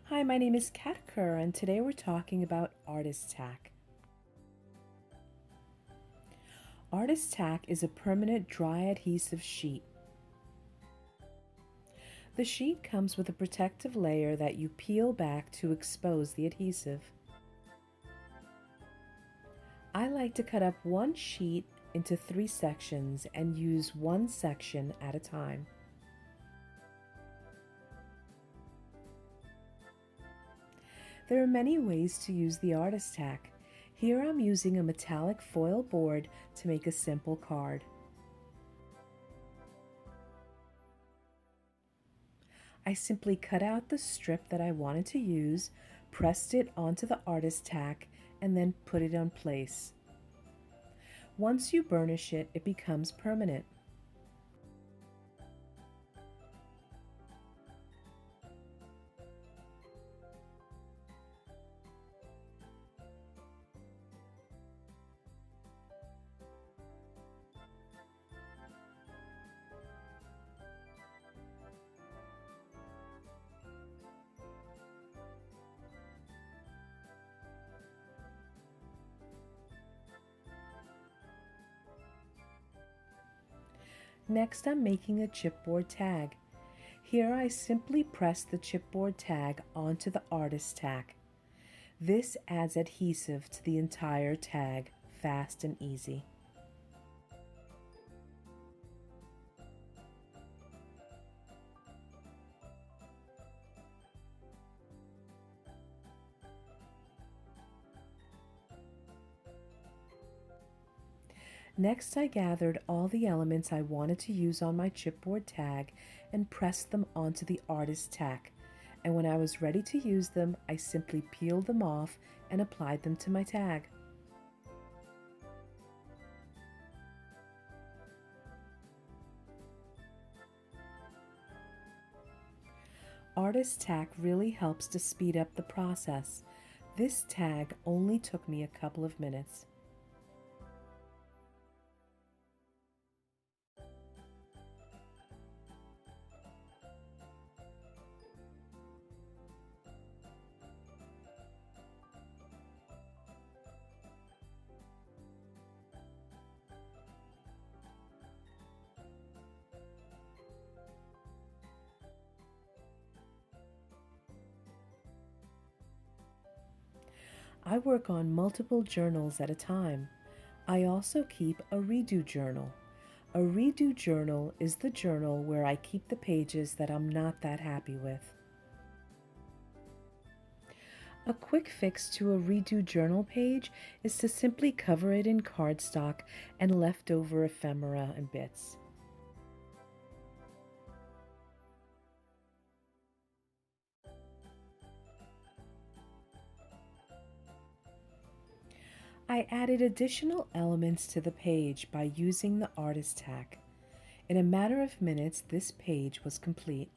Hi, my name is Cat Kerr, and today we're talking about Artist-tac. Artist-tac is a permanent dry adhesive sheet. The sheet comes with a protective layer that you peel back to expose the adhesive. I like to cut up one sheet into 3 sections and use one section at a time. There are many ways to use the Artist-tac. Here I'm using a metallic foil board to make a simple card. I simply cut out the strip that I wanted to use, pressed it onto the Artist-tac, and then put it in place. Once you burnish it, it becomes permanent. Next, I'm making a chipboard tag. Here I simply press the chipboard tag onto the Artist-tac. This adds adhesive to the entire tag, fast and easy. Next, I gathered all the elements I wanted to use on my chipboard tag and pressed them onto the Artist-tac. And when I was ready to use them, I simply peeled them off and applied them to my tag. Artist-tac really helps to speed up the process. This tag only took me a couple of minutes. I work on multiple journals at a time. I also keep a redo journal. A redo journal is the journal where I keep the pages that I'm not that happy with. A quick fix to a redo journal page is to simply cover it in cardstock and leftover ephemera and bits. I added additional elements to the page by using the Artist-tac. In a matter of minutes, this page was complete.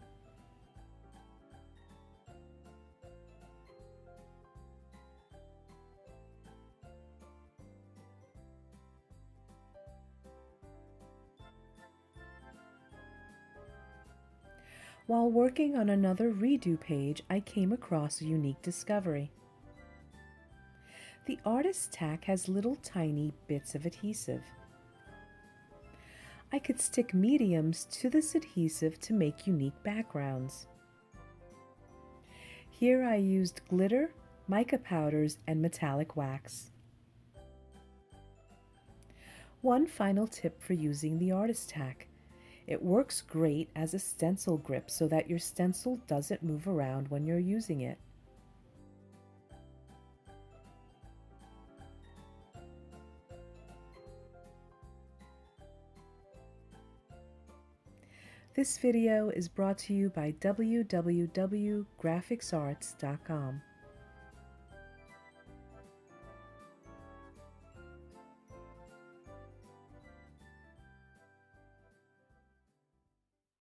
While working on another redo page, I came across a unique discovery. The Artist-tac has little tiny bits of adhesive. I could stick mediums to this adhesive to make unique backgrounds. Here I used glitter, mica powders, and metallic wax. One final tip for using the Artist-tac. It works great as a stencil grip so that your stencil doesn't move around when you're using it. This video is brought to you by www.grafixarts.com.